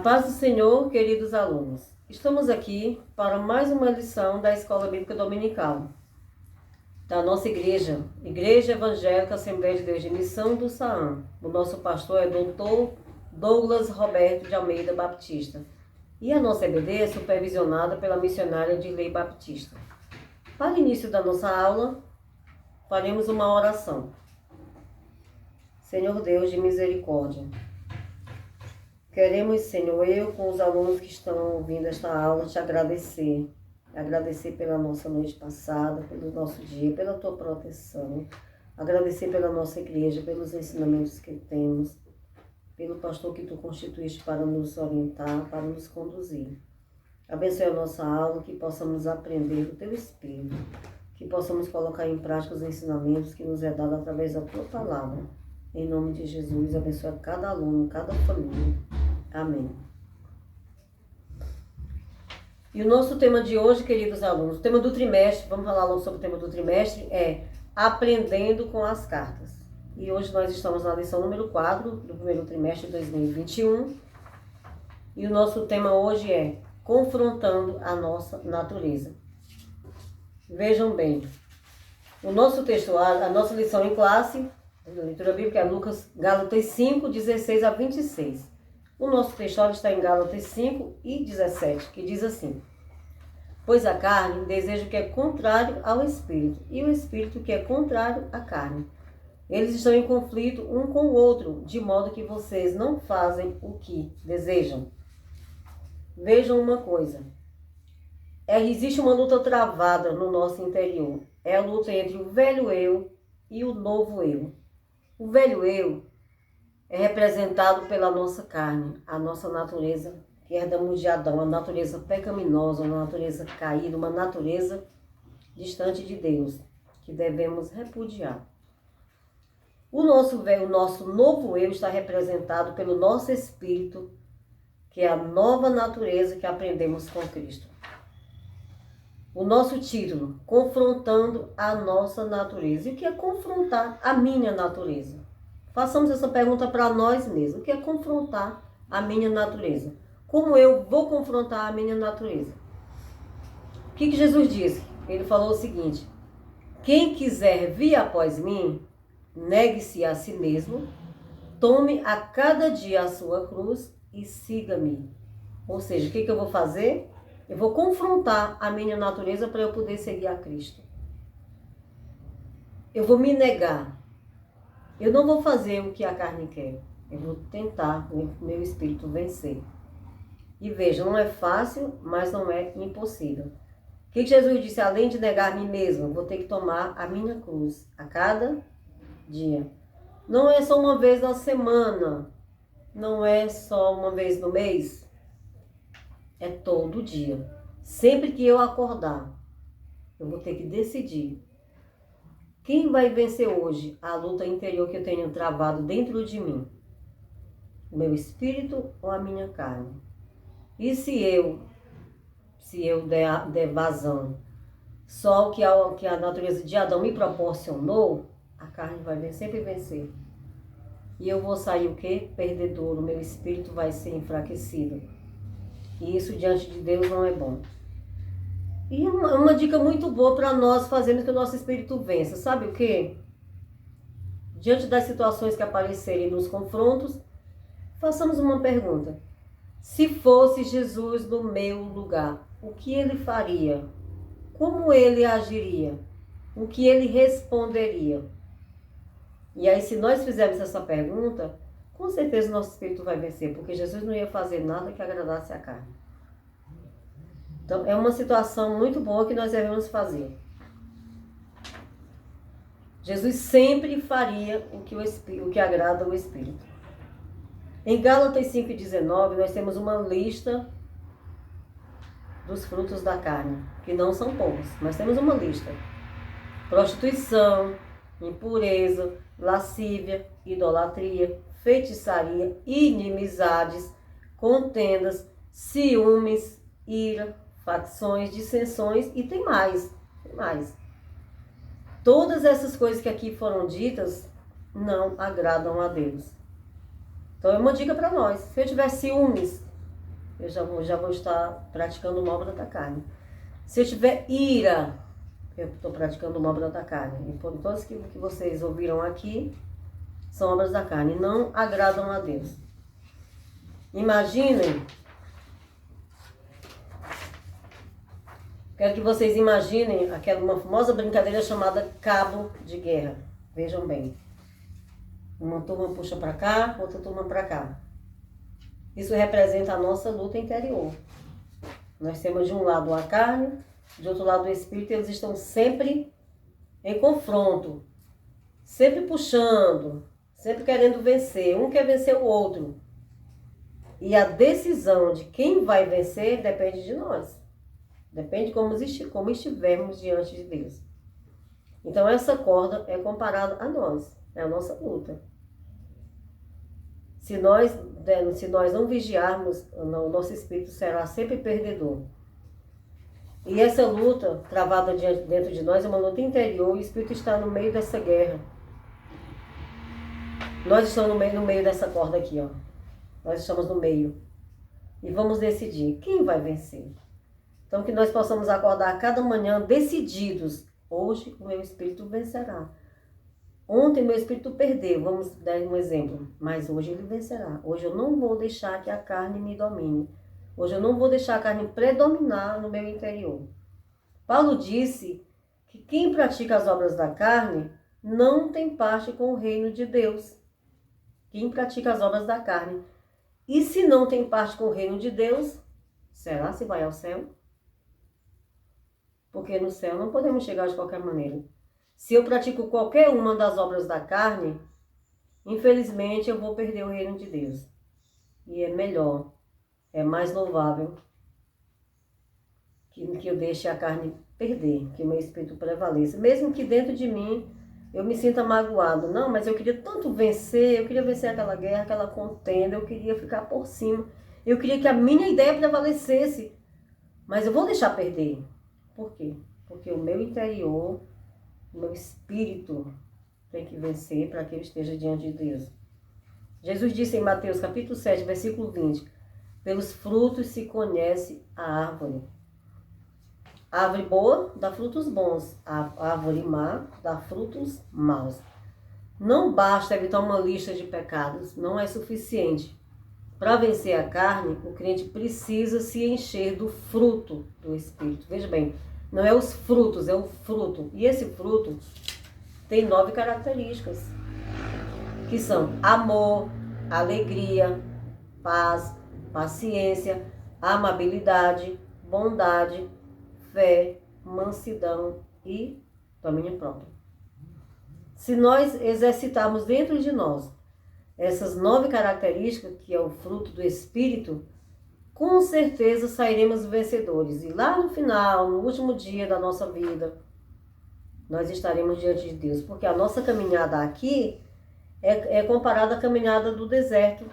paz do Senhor, queridos alunos. Estamos aqui para mais uma lição da Escola Bíblica Dominical da nossa igreja, Igreja Evangélica Assembleia de Deus de Missão do Saam. O nosso pastor é Dr. Douglas Roberto de Almeida Baptista. E a nossa EBD é supervisionada pela missionária Dirley Baptista. Para o início da nossa aula, faremos uma oração. Senhor Deus de misericórdia, queremos, Senhor, eu com os alunos que estão ouvindo esta aula, te agradecer. Agradecer pela nossa noite passada, pelo nosso dia, pela tua proteção. Agradecer pela nossa igreja, pelos ensinamentos que temos, pelo pastor que tu constituíste para nos orientar, para nos conduzir. Abençoe a nossa aula, que possamos aprender do teu Espírito, que possamos colocar em prática os ensinamentos que nos é dado através da tua palavra. Em nome de Jesus, abençoe cada aluno, cada família. Amém. E o nosso tema de hoje, queridos alunos, o tema do trimestre, vamos falar logo sobre o tema do trimestre, é Aprendendo com as Cartas. E hoje nós estamos na lição número 4 do primeiro trimestre de 2021. E o nosso tema hoje é Confrontando a Nossa Natureza. Vejam bem, o nosso textuário, a nossa lição em classe, a leitura bíblica é Gálatas 5, 16 a 26. O nosso textuário está em Gálatas 5 e 17, que diz assim: Pois a carne deseja o que é contrário ao Espírito, e o Espírito que é contrário à carne. Eles estão em conflito um com o outro, de modo que vocês não fazem o que desejam. Vejam uma coisa. Existe uma luta travada no nosso interior. É a luta entre o velho eu e o novo eu. O velho eu é representado pela nossa carne, a nossa natureza que herdamos de Adão, a natureza pecaminosa, uma natureza caída, uma natureza distante de Deus, que devemos repudiar. O nosso novo eu está representado pelo nosso espírito, que é a nova natureza que aprendemos com Cristo. O nosso título, Confrontando a Nossa Natureza. E o que é confrontar a minha natureza? Façamos essa pergunta para nós mesmos. O que é confrontar a minha natureza? Como eu vou confrontar a minha natureza? O que Jesus disse? Ele falou o seguinte: quem quiser vir após mim, negue-se a si mesmo, tome a cada dia a sua cruz e siga-me. Ou seja, o que eu vou fazer? Eu vou confrontar a minha natureza para eu poder seguir a Cristo. Eu vou me negar. Eu não vou fazer o que a carne quer. Eu vou tentar o meu espírito vencer. E veja, não é fácil, mas não é impossível. O que Jesus disse? Além de negar a mim mesmo, eu vou ter que tomar a minha cruz a cada dia. Não é só uma vez na semana. Não é só uma vez no mês. É todo dia. Sempre que eu acordar, eu vou ter que decidir. Quem vai vencer hoje a luta interior que eu tenho travado dentro de mim? O meu espírito ou a minha carne? E se eu der vazão só o que a natureza de Adão me proporcionou, a carne vai sempre vencer. E eu vou sair o quê? Perdedor. O meu espírito vai ser enfraquecido. E isso diante de Deus não é bom. E uma dica muito boa para nós fazermos que o nosso espírito vença. Sabe o quê? Diante das situações que aparecerem nos confrontos, façamos uma pergunta. Se fosse Jesus no meu lugar, o que ele faria? Como ele agiria? O que ele responderia? E aí, se nós fizermos essa pergunta, com certeza o nosso espírito vai vencer, porque Jesus não ia fazer nada que agradasse a carne. Então, é uma situação muito boa que nós devemos fazer. Jesus sempre faria o que agrada ao Espírito. Em Gálatas 5,19, nós temos uma lista dos frutos da carne, que não são poucos, mas temos uma lista. Prostituição, impureza, lascívia, idolatria, feitiçaria, inimizades, contendas, ciúmes, ira, facções, dissensões e tem mais. Todas essas coisas que aqui foram ditas não agradam a Deus. Então é uma dica para nós. Se eu tiver ciúmes, eu já vou estar praticando uma obra da carne. Se eu tiver ira, eu estou praticando uma obra da carne. E por todas que vocês ouviram aqui, são obras da carne, não agradam a Deus. Imaginem, quero que vocês imaginem uma famosa brincadeira chamada cabo de guerra. Vejam bem. Uma turma puxa para cá, outra turma para cá. Isso representa a nossa luta interior. Nós temos de um lado a carne, de outro lado o espírito, e eles estão sempre em confronto, sempre puxando, sempre querendo vencer. Um quer vencer o outro. E a decisão de quem vai vencer depende de nós. Depende de como estivermos diante de Deus. Então essa corda é comparada a nós, é a nossa luta. Se nós não vigiarmos, o nosso espírito será sempre perdedor. E essa luta travada dentro de nós é uma luta interior, e o espírito está no meio dessa guerra. Nós estamos no meio dessa corda aqui, ó. Nós estamos no meio. E vamos decidir quem vai vencer. Então que nós possamos acordar cada manhã decididos. Hoje o meu espírito vencerá. Ontem meu espírito perdeu, vamos dar um exemplo. Mas hoje ele vencerá. Hoje eu não vou deixar que a carne me domine. Hoje eu não vou deixar a carne predominar no meu interior. Paulo disse que quem pratica as obras da carne não tem parte com o reino de Deus. Quem pratica as obras da carne. E se não tem parte com o reino de Deus, será se vai ao céu? Porque no céu não podemos chegar de qualquer maneira. Se eu pratico qualquer uma das obras da carne, infelizmente eu vou perder o reino de Deus. E é melhor, é mais louvável que eu deixe a carne perder, que o meu espírito prevaleça. Mesmo que dentro de mim eu me sinta magoado. Não, mas eu queria tanto vencer, eu queria vencer aquela guerra, aquela contenda, eu queria ficar por cima. Eu queria que a minha ideia prevalecesse. Mas eu vou deixar perder. Por quê? Porque o meu interior, o meu espírito tem que vencer para que eu esteja diante de Deus. Jesus disse em Mateus capítulo 7, versículo 20, pelos frutos se conhece a árvore. A árvore boa dá frutos bons, a árvore má dá frutos maus. Não basta evitar uma lista de pecados, não é suficiente. Para vencer a carne, o crente precisa se encher do fruto do Espírito. Veja bem, não é os frutos, é o fruto. E esse fruto tem 9 características, que são amor, alegria, paz, paciência, amabilidade, bondade, fé, mansidão e domínio próprio. Se nós exercitarmos dentro de nós essas 9 características, que é o fruto do Espírito, com certeza sairemos vencedores. E lá no final, no último dia da nossa vida, nós estaremos diante de Deus. Porque a nossa caminhada aqui é comparada à caminhada do deserto,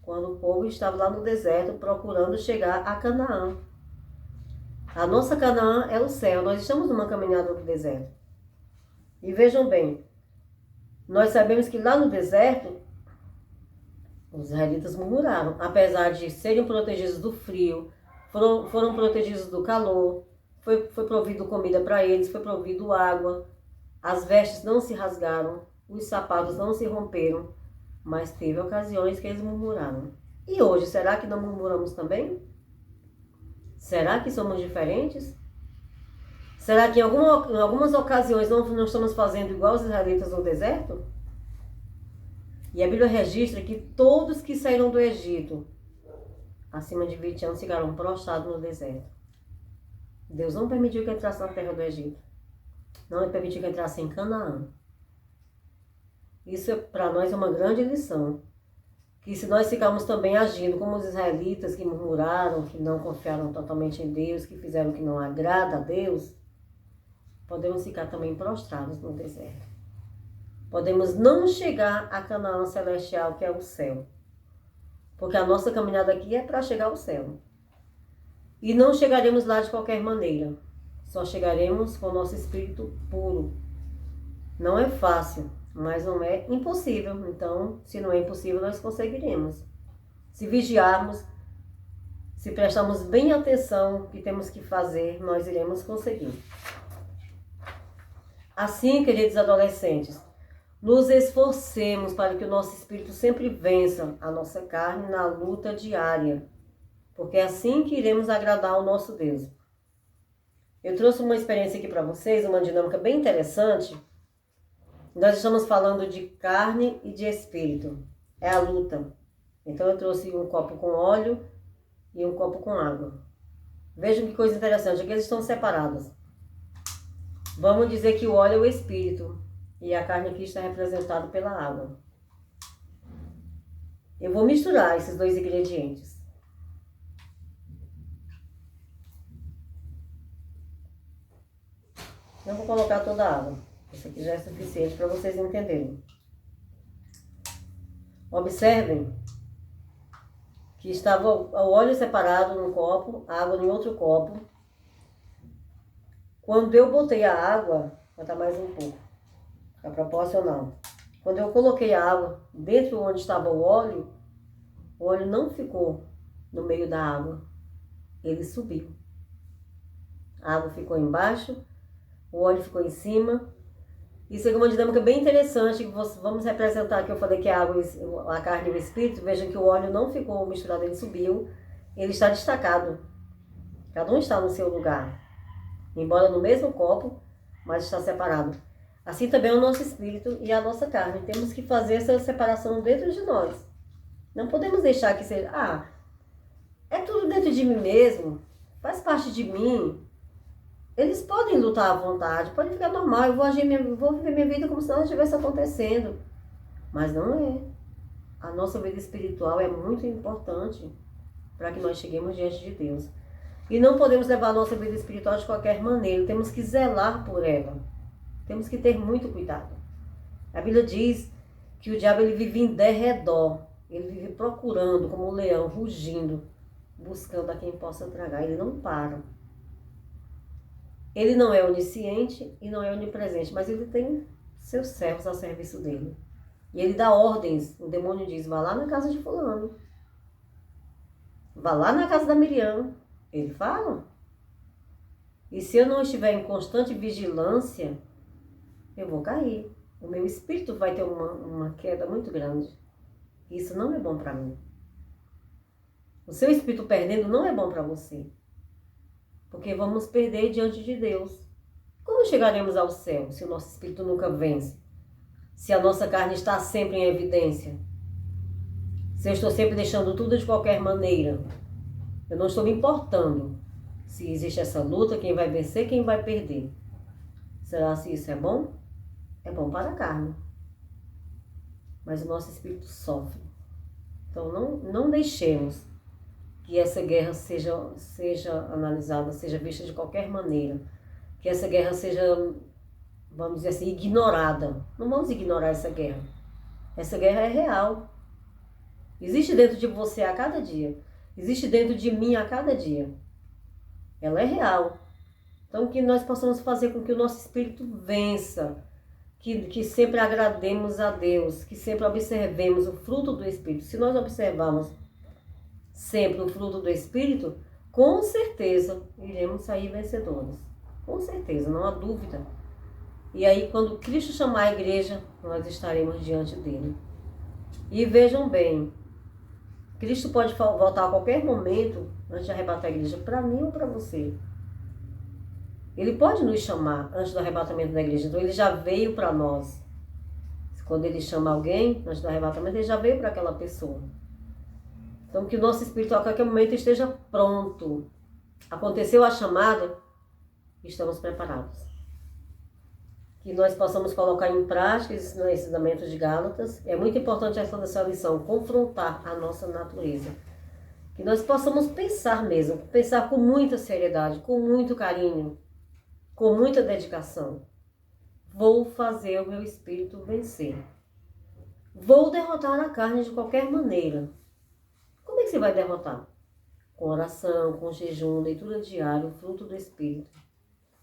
quando o povo estava lá no deserto procurando chegar a Canaã. A nossa Canaã é o céu, nós estamos numa caminhada do deserto. E vejam bem, nós sabemos que lá no deserto, os israelitas murmuraram, apesar de serem protegidos do frio, foram protegidos do calor, foi provido comida para eles, foi provido água, as vestes não se rasgaram, os sapatos não se romperam, mas teve ocasiões que eles murmuraram. E hoje, será que não murmuramos também? Será que somos diferentes? Será que em algumas ocasiões não estamos fazendo igual os israelitas no deserto? E a Bíblia registra que todos que saíram do Egito, acima de 20 anos, ficaram prostrados no deserto. Deus não permitiu que entrasse na terra do Egito. Não permitiu que entrasse em Canaã. Isso para nós é uma grande lição. Que se nós ficarmos também agindo como os israelitas que murmuraram, que não confiaram totalmente em Deus, que fizeram o que não agrada a Deus, podemos ficar também prostrados no deserto. Podemos não chegar a Canaã celestial, que é o céu. Porque a nossa caminhada aqui é para chegar ao céu. E não chegaremos lá de qualquer maneira. Só chegaremos com o nosso espírito puro. Não é fácil, mas não é impossível. Então, se não é impossível, nós conseguiremos. Se vigiarmos, Se prestarmos bem atenção no que temos que fazer, nós iremos conseguir. Assim, queridos adolescentes, nos esforcemos para que o nosso espírito sempre vença a nossa carne na luta diária, porque é assim que iremos agradar ao nosso Deus. Eu trouxe uma experiência aqui para vocês, uma dinâmica bem interessante. Nós estamos falando de carne e de espírito. É a luta. Então eu trouxe um copo com óleo e um copo com água. Vejam que coisa interessante, aqui eles estão separados. Vamos dizer que o óleo é o espírito e a carne aqui está representada pela água. Eu vou misturar esses dois ingredientes. Não vou colocar toda a água. Isso aqui já é suficiente para vocês entenderem. Observem que estava o óleo separado num copo, a água em outro copo. Quando eu botei a água, vou botar mais um pouco, é proporcional. Quando eu coloquei a água dentro onde estava o óleo não ficou no meio da água, ele subiu. A água ficou embaixo, o óleo ficou em cima. Isso é uma dinâmica bem interessante, que vamos representar que eu falei que a água, a carne e o espírito. Vejam que o óleo não ficou misturado, ele subiu, ele está destacado. Cada um está no seu lugar, embora no mesmo copo, mas está separado. Assim também é o nosso espírito e a nossa carne. Temos que fazer essa separação dentro de nós. Não podemos deixar que seja, é tudo dentro de mim mesmo, faz parte de mim. Eles podem lutar à vontade, pode ficar normal, eu vou viver minha vida como se nada estivesse acontecendo. Mas não é. A nossa vida espiritual é muito importante para que nós cheguemos diante de Deus. E não podemos levar a nossa vida espiritual de qualquer maneira, temos que zelar por ela. Temos que ter muito cuidado. A Bíblia diz que o diabo ele vive em derredor, ele vive procurando como um leão, rugindo, buscando a quem possa tragar, ele não para. Ele não é onisciente e não é onipresente, mas ele tem seus servos a serviço dele. E ele dá ordens. O demônio diz, vá lá na casa de fulano. Vá lá na casa da Miriam. Ele fala. E se eu não estiver em constante vigilância, eu vou cair. O meu espírito vai ter uma queda muito grande. Isso não é bom para mim. O seu espírito perdendo não é bom para você. Porque vamos perder diante de Deus. Como chegaremos ao céu se o nosso espírito nunca vence? Se a nossa carne está sempre em evidência? Se eu estou sempre deixando tudo de qualquer maneira? Eu não estou me importando se existe essa luta, quem vai vencer, quem vai perder. Será se isso é bom? É bom para a carne. Mas o nosso espírito sofre. Então não deixemos que essa guerra seja analisada, seja vista de qualquer maneira. Que essa guerra seja, vamos dizer assim, ignorada. Não vamos ignorar essa guerra. Essa guerra é real. Existe dentro de você a cada dia. Existe dentro de mim a cada dia. Ela é real. Então que nós possamos fazer com que o nosso espírito vença. Que sempre agrademos a Deus. Que sempre observemos o fruto do Espírito. Se nós observarmos sempre o fruto do Espírito, com certeza iremos sair vencedores. Com certeza, não há dúvida. E aí, quando Cristo chamar a igreja, nós estaremos diante dele. E vejam bem, Cristo pode voltar a qualquer momento antes de arrebatar a igreja, para mim ou para você. Ele pode nos chamar antes do arrebatamento da igreja, então ele já veio para nós. Quando ele chama alguém antes do arrebatamento, ele já veio para aquela pessoa. Então, que o nosso espírito a qualquer momento esteja pronto. Aconteceu a chamada, estamos preparados. Que nós possamos colocar em prática esses ensinamentos de Gálatas. É muito importante essa lição, confrontar a nossa natureza. Que nós possamos pensar mesmo, pensar com muita seriedade, com muito carinho, com muita dedicação. Vou fazer o meu espírito vencer. Vou derrotar a carne de qualquer maneira. Como é que você vai derrotar? Com oração, com jejum, leitura diária, o fruto do Espírito.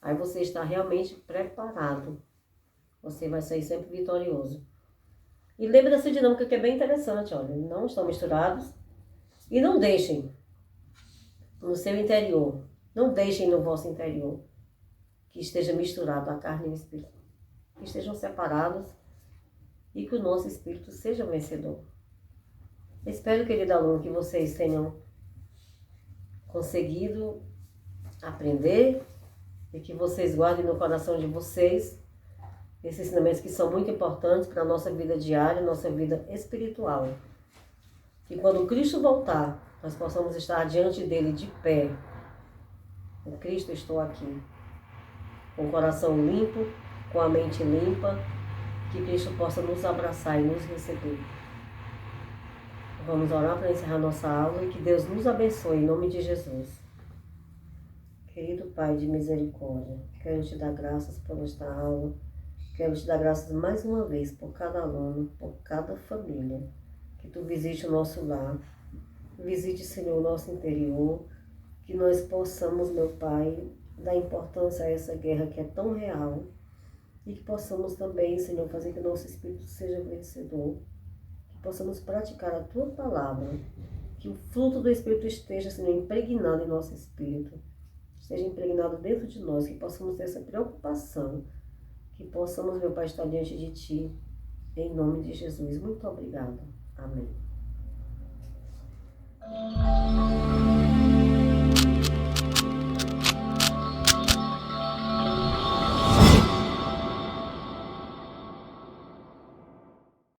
Aí você está realmente preparado. Você vai sair sempre vitorioso. E lembra dessa dinâmica que é bem interessante, olha. Não estão misturados. E não deixem no seu interior. Não deixem no vosso interior que esteja misturado a carne e o espírito. Que estejam separados e que o nosso espírito seja vencedor. Espero, querido aluno, que vocês tenham conseguido aprender e que vocês guardem no coração de vocês esses ensinamentos que são muito importantes para a nossa vida diária, nossa vida espiritual. Que quando Cristo voltar, nós possamos estar diante dele de pé. O Cristo, estou aqui. Com o coração limpo, com a mente limpa, que Cristo possa nos abraçar e nos receber. Vamos orar para encerrar nossa aula e que Deus nos abençoe em nome de Jesus. Querido Pai de misericórdia, quero te dar graças por esta aula. Quero te dar graças mais uma vez por cada aluno, por cada família. Que tu visite o nosso lar, visite, Senhor, o nosso interior, que nós possamos, meu Pai, dar importância a essa guerra que é tão real e que possamos também, Senhor, fazer que o nosso espírito seja vencedor, que possamos praticar a Tua palavra, que o fruto do Espírito esteja, Senhor, impregnado em nosso espírito, esteja impregnado dentro de nós, que possamos ter essa preocupação, que possamos, meu Pai, estar diante de Ti, em nome de Jesus. Muito obrigada. Amém.